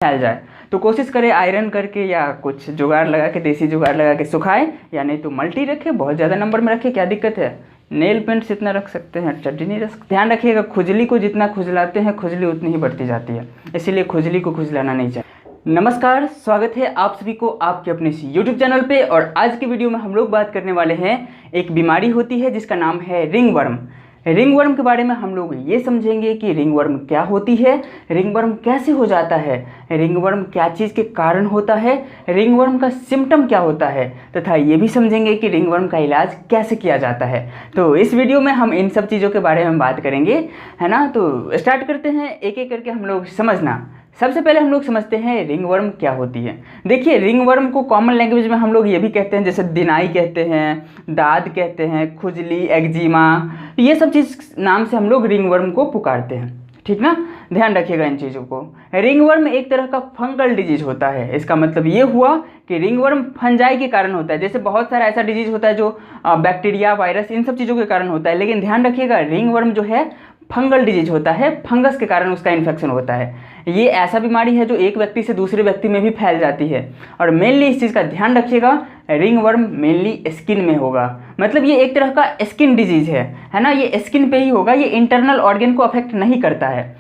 फैल जाए। तो कोशिश करें आयरन करके या कुछ जुगाड़ लगा के, देसी जुगाड़ लगा के सुखाए, या नहीं तो मल्टी रखे, बहुत ज़्यादा नंबर में रखे, क्या दिक्कत है। नेल पेंट्स इतना रख सकते हैं, चड्डी नहीं रख सकते। ध्यान रखिएगा, खुजली को जितना खुजलाते हैं खुजली उतनी ही बढ़ती जाती है, इसीलिए खुजली को खुजलाना नहीं चाहिए। नमस्कार, स्वागत है आप सभी को आपके अपने यूट्यूब चैनल पे। और आज की वीडियो में हम लोग बात करने वाले हैं, एक बीमारी होती है जिसका नाम है रिंगवर्म। रिंगवर्म के बारे में हम लोग ये समझेंगे कि रिंगवर्म क्या होती है, रिंगवर्म कैसे हो जाता है, रिंगवर्म क्या चीज़ के कारण होता है, रिंगवर्म का सिम्टम क्या होता है, तथा ये भी समझेंगे कि रिंगवर्म का इलाज कैसे किया जाता है। तो इस वीडियो में हम इन सब चीज़ों के बारे में बात करेंगे, है ना। तो स्टार्ट करते हैं, एक एक करके हम लोग समझना। सबसे पहले हम लोग समझते हैं रिंगवर्म क्या होती है। देखिए, रिंगवर्म को कॉमन लैंग्वेज में हम लोग ये भी कहते हैं, जैसे दिनाई कहते हैं, दाद कहते हैं, खुजली, एक्जिमा, ये सब चीज़ नाम से हम लोग रिंगवर्म को पुकारते हैं, ठीक ना। ध्यान रखिएगा इन चीज़ों को। रिंगवर्म एक तरह का फंगल डिजीज होता है। इसका मतलब ये हुआ कि रिंगवर्म फंजाई के कारण होता है। जैसे बहुत सारा ऐसा डिजीज होता है जो बैक्टीरिया, वायरस, इन सब चीज़ों के कारण होता है, लेकिन ध्यान रखिएगा रिंगवर्म जो है फंगल डिजीज होता है, फंगस के कारण उसका इन्फेक्शन होता है। ये ऐसा बीमारी है जो एक व्यक्ति से दूसरे व्यक्ति में भी फैल जाती है। और मेनली इस चीज़ का ध्यान रखिएगा, रिंगवर्म मेनली स्किन में होगा, मतलब ये एक तरह का स्किन डिजीज है ना। ये स्किन पे ही होगा, ये इंटरनल ऑर्गन को अफेक्ट नहीं करता है।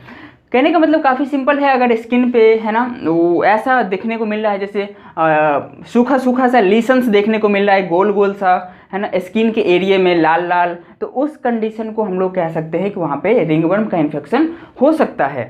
कहने का मतलब काफ़ी सिंपल है। अगर स्किन पे है ना वो ऐसा देखने को मिल रहा है, जैसे सूखा सूखा सा लीशंस देखने को मिल रहा है, गोल गोल सा, है ना, स्किन के एरिया में लाल लाल, तो उस कंडीशन को हम लोग कह सकते हैं कि वहाँ पे रिंगवर्म का इन्फेक्शन हो सकता है।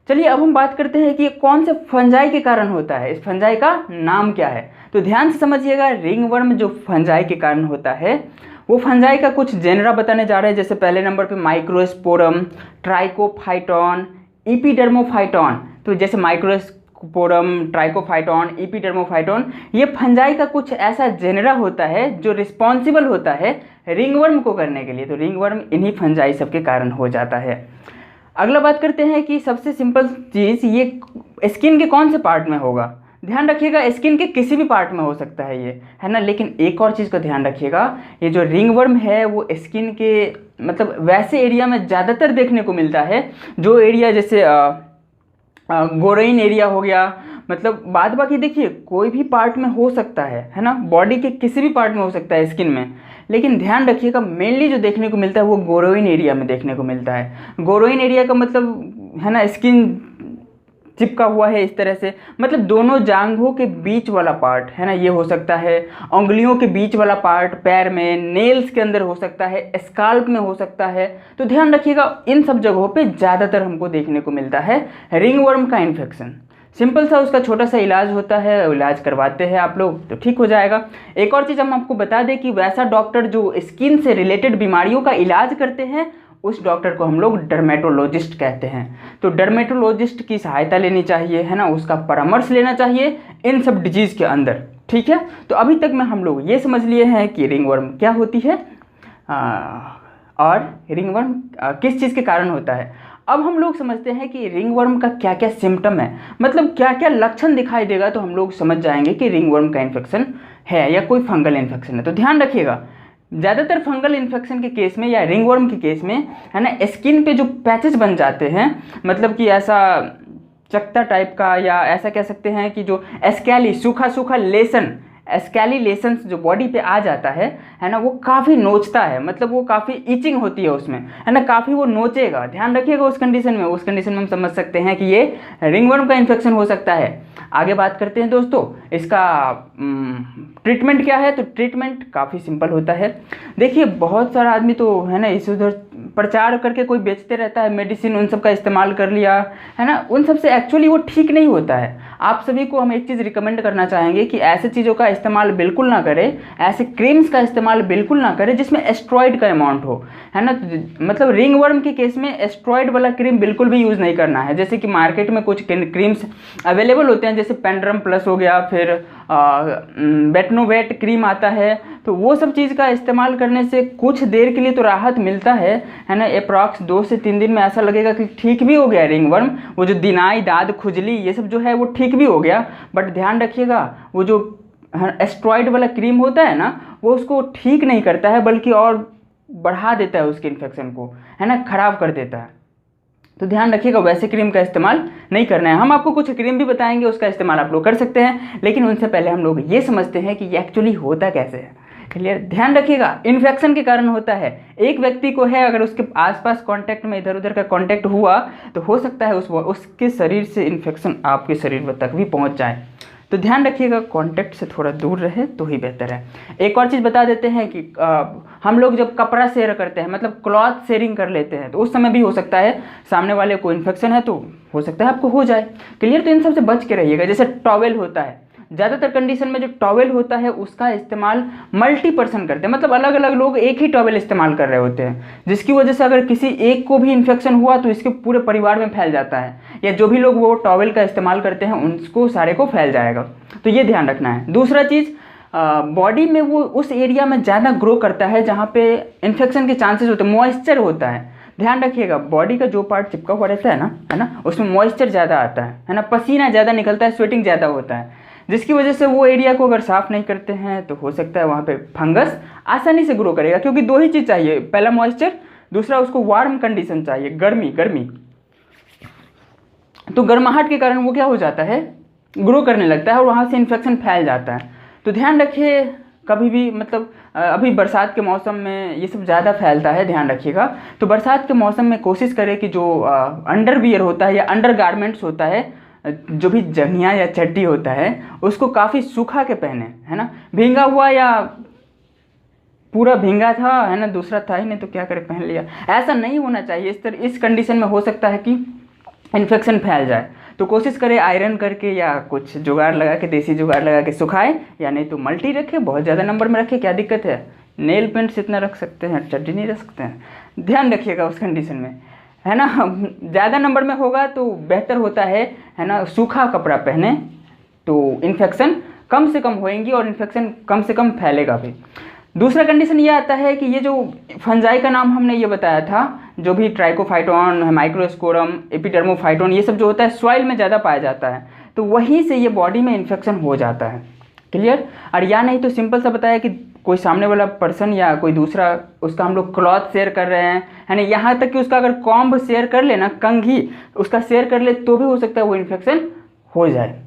चलिए अब हम बात करते हैं कि ये कौन से फंजाई के कारण होता है, इस फंजाई का नाम क्या है। तो ध्यान से समझिएगा, रिंगवर्म जो फंजाई के कारण होता है वो फंजाई का कुछ जेनरा बताने जा रहे हैं। जैसे पहले नंबर पे माइक्रोस्पोरम, ट्राइकोफाइटॉन, इपीडर्मोफाइटॉन। तो जैसे माइक्रोस्पोरम, ट्राइकोफाइटॉन, इपीडर्मोफाइटॉन, ये फंजाई का कुछ ऐसा जेनरा होता है जो रिस्पॉन्सिबल होता है रिंगवर्म को करने के लिए। तो रिंगवर्म इन्हीं फंजाई सब के कारण हो जाता है। अगला बात करते हैं कि सबसे सिंपल चीज़, ये स्किन के कौन से पार्ट में होगा। ध्यान रखिएगा, स्किन के किसी भी पार्ट में हो सकता है ये, है ना। लेकिन एक और चीज़ को ध्यान रखिएगा, ये जो रिंगवर्म है वो स्किन के मतलब वैसे एरिया में ज़्यादातर देखने को मिलता है जो एरिया जैसे गोरेन एरिया हो गया, मतलब बाद बाकी देखिए कोई भी पार्ट में हो सकता है ना, बॉडी के किसी भी पार्ट में हो सकता है स्किन में। लेकिन ध्यान रखिएगा, मेनली जो देखने को मिलता है वो गोरोइन एरिया में देखने को मिलता है। गोरोइन एरिया का मतलब है ना, स्किन चिपका हुआ है इस तरह से, मतलब दोनों जांघों के बीच वाला पार्ट, है ना, ये हो सकता है। उंगलियों के बीच वाला पार्ट, पैर में, नेल्स के अंदर हो सकता है, स्काल्प में हो सकता है। तो ध्यान रखिएगा, इन सब जगहों पे ज़्यादातर हमको देखने को मिलता है रिंगवर्म का इन्फेक्शन। सिंपल सा उसका छोटा सा इलाज होता है, इलाज करवाते हैं आप लोग तो ठीक हो जाएगा। एक और चीज़ हम आपको बता दें कि वैसा डॉक्टर जो स्किन से रिलेटेड बीमारियों का इलाज करते हैं उस डॉक्टर को हम लोग डर्मेटोलॉजिस्ट कहते हैं। तो डर्मेटोलॉजिस्ट की सहायता लेनी चाहिए, है ना, उसका परामर्श लेना चाहिए इन सब डिजीज़ के अंदर, ठीक है। तो अभी तक में हम लोग ये समझ लिए हैं कि रिंगवर्म क्या होती है और रिंगवर्म किस चीज़ के कारण होता है। अब हम लोग समझते हैं कि रिंगवर्म का क्या क्या सिम्टम है, मतलब क्या क्या लक्षण दिखाई देगा, तो हम लोग समझ जाएंगे कि रिंगवर्म का इन्फेक्शन है या कोई फंगल इन्फेक्शन है। तो ध्यान रखिएगा, ज़्यादातर फंगल इन्फेक्शन के केस में या रिंगवर्म के केस में, है ना, स्किन पे जो पैचेस बन जाते हैं, मतलब कि ऐसा चकता टाइप का, या ऐसा कह सकते हैं कि जो स्कैली, सूखा सूखा लेसन, स्कैली लेसन्स जो बॉडी पे आ जाता है ना, वो काफ़ी नोचता है, मतलब वो काफ़ी ईचिंग होती है उसमें, है ना, काफ़ी वो नोचेगा। ध्यान रखिएगा उस कंडीशन में हम समझ सकते हैं कि ये रिंगवर्म का इन्फेक्शन हो सकता है। आगे बात करते हैं दोस्तों, इसका ट्रीटमेंट क्या है। तो ट्रीटमेंट काफ़ी सिंपल होता है। देखिए, बहुत सारा आदमी तो है ना इस उधर प्रचार करके कोई बेचते रहता है मेडिसिन, उन सब का इस्तेमाल कर लिया, है ना, उन सब से एक्चुअली वो ठीक नहीं होता है। आप सभी को हम एक चीज़ रिकमेंड करना चाहेंगे कि ऐसे चीज़ों का इस्तेमाल बिल्कुल ना करें, ऐसे क्रीम्स का इस्तेमाल बिल्कुल ना करें जिसमें एस्ट्रॉइड का अमाउंट हो, है ना। मतलब रिंगवर्म के केस में एस्ट्रॉइड वाला क्रीम बिल्कुल भी यूज़ नहीं करना है। जैसे कि मार्केट में कुछ क्रीम्स अवेलेबल होते हैं, जैसे पेंड्रम प्लस हो गया, फिर बेटनोवेट क्रीम आता है, तो वो सब चीज़ का इस्तेमाल करने से कुछ देर के लिए तो राहत मिलता है ना। अप्रॉक्स 2 से 3 दिन में ऐसा लगेगा कि ठीक भी हो गया रिंगवर्म, वो जो दिनाई, दाद, खुजली, ये सब जो है वो ठीक भी हो गया। बट ध्यान रखिएगा, वो जो एस्ट्रॉइड वाला क्रीम होता है ना, वो उसको ठीक नहीं करता है, बल्कि और बढ़ा देता है उसके इन्फेक्शन को, है ना, ख़राब कर देता है। तो ध्यान रखिएगा वैसे क्रीम का इस्तेमाल नहीं करना है। हम आपको कुछ क्रीम भी बताएंगे, उसका इस्तेमाल आप लोग कर सकते हैं, लेकिन उनसे पहले हम लोग ये समझते हैं कि ये एक्चुअली होता कैसे है। क्लियर? ध्यान रखिएगा इन्फेक्शन के कारण होता है। एक व्यक्ति को है, अगर उसके आसपास कांटेक्ट में इधर उधर का कांटेक्ट हुआ तो हो सकता है उसके शरीर से इन्फेक्शन आपके शरीर तक भी पहुंच जाए। तो ध्यान रखिएगा कांटेक्ट से थोड़ा दूर रहे तो ही बेहतर है। एक और चीज़ बता देते हैं कि हम लोग जब कपड़ा शेयर करते हैं, मतलब क्लॉथ शेयरिंग कर लेते हैं, तो उस समय भी हो सकता है सामने वाले को इन्फेक्शन है तो हो सकता है आपको हो जाए। क्लियर? तो इन सब से बच के रहिएगा। जैसे टॉवेल होता है, ज़्यादातर कंडीशन में जो टॉवेल होता है उसका इस्तेमाल मल्टी पर्सन करते हैं, मतलब अलग अलग लोग एक ही टॉवेल इस्तेमाल कर रहे होते हैं, जिसकी वजह से अगर किसी एक को भी इन्फेक्शन हुआ तो इसके पूरे परिवार में फैल जाता है, या जो भी लोग वो टॉवेल का इस्तेमाल करते हैं उनको सारे को फैल जाएगा। तो ये ध्यान रखना है। दूसरा चीज़, बॉडी में वो उस एरिया में ज़्यादा ग्रो करता है जहाँ पे इन्फेक्शन के चांसेस होते हैं, मॉइस्चर होता है। ध्यान रखिएगा बॉडी का जो पार्ट चिपका हुआ रहता है ना, उसमें मॉइस्चर ज़्यादा आता है ना, पसीना ज़्यादा निकलता है, स्वेटिंग ज़्यादा होता है, जिसकी वजह से वो एरिया को अगर साफ़ नहीं करते हैं तो हो सकता है वहाँ पे फंगस आसानी से ग्रो करेगा। क्योंकि दो ही चीज़ चाहिए, पहला मॉइस्चर, दूसरा उसको वार्म कंडीशन चाहिए, गर्मी। तो गर्माहट के कारण वो क्या हो जाता है, ग्रो करने लगता है और वहाँ से इन्फेक्शन फैल जाता है। तो ध्यान रखिए कभी भी, मतलब अभी बरसात के मौसम में ये सब ज़्यादा फैलता है, ध्यान रखिएगा। तो बरसात के मौसम में कोशिश करें कि जो अंडरवियर होता है या अंडर गारमेंट्स होता है, जो भी जंघिया या चड्डी होता है, उसको काफ़ी सूखा के पहने, है ना। भींगा हुआ या पूरा भींगा था, है ना, दूसरा था ही नहीं तो क्या करे, पहन लिया, ऐसा नहीं होना चाहिए। इस कंडीशन में हो सकता है कि इन्फेक्शन फैल जाए। तो कोशिश करें आयरन करके या कुछ जुगाड़ लगा के, देसी जुगाड़ लगा के सुखाए, या नहीं तो मल्टी रखे, बहुत ज़्यादा नंबर में रखे, क्या दिक्कत है, नेल पेंट्स इतना रख सकते हैं, चड्डी नहीं रख सकते हैं। ध्यान रखिएगा उस कंडीशन में, है ना। ज़्यादा नंबर में होगा तो बेहतर होता है ना, सूखा कपड़ा पहने तो इन्फेक्शन कम से कम होएंगी और इन्फेक्शन कम से कम फैलेगा भी। दूसरा कंडीशन ये आता है कि ये जो फंजाई का नाम हमने ये बताया था, जो भी ट्राइकोफाइटोन, माइक्रोस्पोरम, एपिडर्मोफाइटोन, ये सब जो होता है सॉइल में ज़्यादा पाया जाता है, तो वहीं से ये बॉडी में इन्फेक्शन हो जाता है। क्लियर? और या नहीं तो सिंपल सा बताया कि कोई सामने वाला पर्सन या कोई दूसरा, उसका हम लोग क्लॉथ शेयर कर रहे हैं, है ना, यहाँ तक कि उसका अगर कॉम्ब शेयर कर ले ना, कंघी उसका शेयर कर ले तो भी हो सकता है वो इन्फेक्शन हो जाए।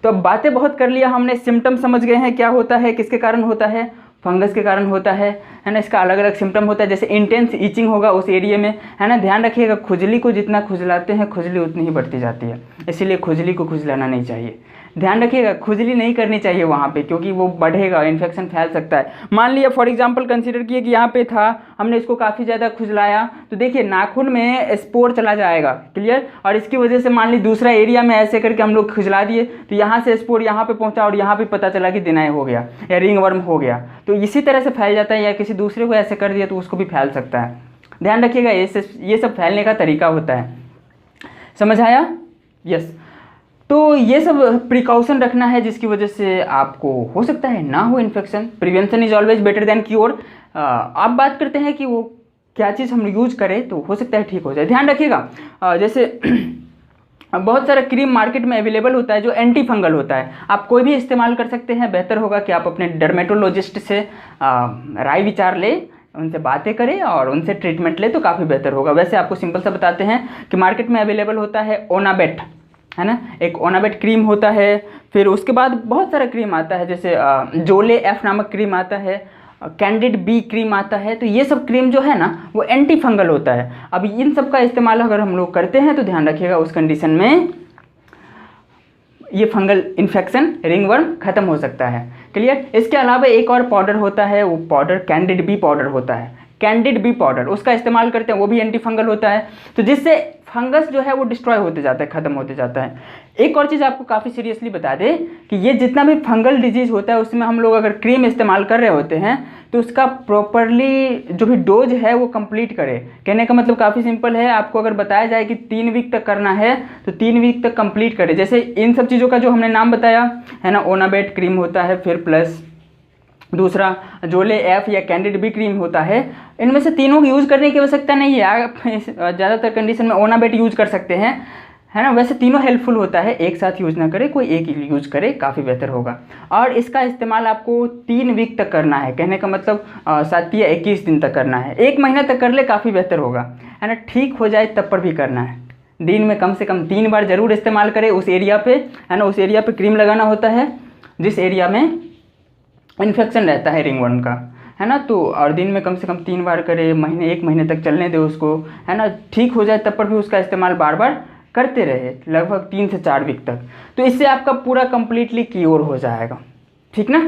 तो अब बातें बहुत कर लिया हमने, सिम्टम समझ गए हैं क्या होता है, किसके कारण होता है, फंगस के कारण होता है ना। इसका अलग अलग सिम्टम होता है, जैसे इंटेंस ईचिंग होगा उस एरिया में, है ना। ध्यान रखिएगा खुजली को जितना खुजलाते हैं खुजली उतनी ही बढ़ती जाती है, इसीलिए खुजली को खुजलाना नहीं चाहिए। ध्यान रखिएगा खुजली नहीं करनी चाहिए वहाँ पे, क्योंकि वो बढ़ेगा, इन्फेक्शन फैल सकता है। मान लिया फॉर एग्जांपल कंसीडर किए कि यहाँ पे था, हमने इसको काफ़ी ज़्यादा खुजलाया, तो देखिए नाखून में स्पोर चला जाएगा। क्लियर? और इसकी वजह से मान ली दूसरा एरिया में ऐसे करके हम लोग खुजला दिए, तो यहाँ से स्पोर यहाँ पे पहुँचा और यहाँ पे पता चला कि दिनाय हो गया या रिंग वर्म हो गया, तो इसी तरह से फैल जाता है। या किसी दूसरे को ऐसे कर दिया तो उसको भी फैल सकता है। ध्यान रखिएगा ये सब फैलने का तरीका होता है। समझ आया? यस। तो ये सब प्रिकॉशन रखना है, जिसकी वजह से आपको हो सकता है ना हो infection. Prevention is always better than cure. अब बात करते हैं कि वो क्या चीज़ हम यूज करें तो हो सकता है ठीक हो जाए। ध्यान रखिएगा जैसे बहुत सारा क्रीम मार्केट में अवेलेबल होता है जो एंटी फंगल होता है, आप कोई भी इस्तेमाल कर सकते हैं। बेहतर होगा कि आप अपने डर्मेटोलॉजिस्ट से राय विचार लें, उनसे बातें करें और उनसे ट्रीटमेंट लें तो काफ़ी बेहतर होगा। वैसे आपको सिंपल सा बताते हैं कि मार्केट में अवेलेबल होता है ओनाबेट, है ना, एक ओनाबेट क्रीम होता है। फिर उसके बाद बहुत सारा क्रीम आता है, जैसे जोले एफ नामक क्रीम आता है, कैंडिड बी क्रीम आता है। तो ये सब क्रीम जो है ना वो एंटी फंगल होता है। अब इन सब का इस्तेमाल अगर हम लोग करते हैं तो ध्यान रखिएगा उस कंडीशन में ये फंगल इन्फेक्शन, रिंगवर्म खत्म हो सकता है। क्लियर? इसके अलावा एक और पाउडर होता है, वो पाउडर कैंडिड बी पाउडर होता है, कैंडिड बी पाउडर, उसका इस्तेमाल करते हैं, वो भी एंटी फंगल होता है। तो जिससे फंगस जो है वो डिस्ट्रॉय होते जाता है, खत्म होते जाता है। एक और चीज़ आपको काफ़ी सीरियसली बता दें कि ये जितना भी फंगल डिजीज़ होता है उसमें हम लोग अगर क्रीम इस्तेमाल कर रहे होते हैं तो उसका प्रॉपरली जो भी डोज है वो कंप्लीट करें। कहने का मतलब काफ़ी सिंपल है, आपको अगर बताया जाए कि 3 वीक तक करना है तो 3 वीक तक कंप्लीट करें। जैसे इन सब चीज़ों का जो हमने नाम बताया है ना, ओनाबेट क्रीम होता है, फिर प्लस दूसरा जोले एफ या कैंडिड बी क्रीम होता है। इनमें से तीनों यूज़ करने की आवश्यकता नहीं है, आप ज़्यादातर कंडीशन में ओनाबेट यूज कर सकते हैं, है ना। वैसे तीनों हेल्पफुल होता है, एक साथ यूज़ ना करे, कोई एक यूज़ करे, काफ़ी बेहतर होगा। और इसका इस्तेमाल आपको 3 वीक तक करना है, कहने का मतलब 7 या 21 दिन तक करना है। 1 महीना तक कर ले काफ़ी बेहतर होगा, है ना। ठीक हो जाए तब पर भी करना है। दिन में कम से कम 3 बार ज़रूर इस्तेमाल करें उस एरिया पे, है ना। उस एरिया पे क्रीम लगाना होता है जिस एरिया में इन्फेक्शन रहता है रिंगवर्म का, है ना। तो और दिन में कम से कम 3 बार करें, 1 महीने तक चलने दे उसको, है ना। ठीक हो जाए तब पर भी उसका इस्तेमाल बार बार करते रहे, लगभग 3 से 4 वीक तक। तो इससे आपका पूरा कंप्लीटली क्योर हो जाएगा, ठीक ना।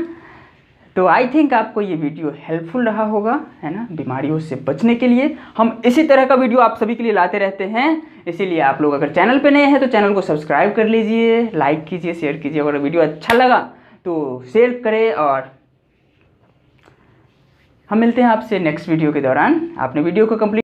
तो आई थिंक आपको ये वीडियो हेल्पफुल रहा होगा, है ना। बीमारियों से बचने के लिए हम इसी तरह का वीडियो आप सभी के लिए लाते रहते हैं। इसीलिए आप लोग अगर चैनल पे नए हैं तो चैनल को सब्सक्राइब कर लीजिए, लाइक कीजिए, शेयर कीजिए। अगर वीडियो अच्छा लगा तो शेयर करें। और हम मिलते हैं आपसे नेक्स्ट वीडियो के दौरान। आपने वीडियो को कंप्लीट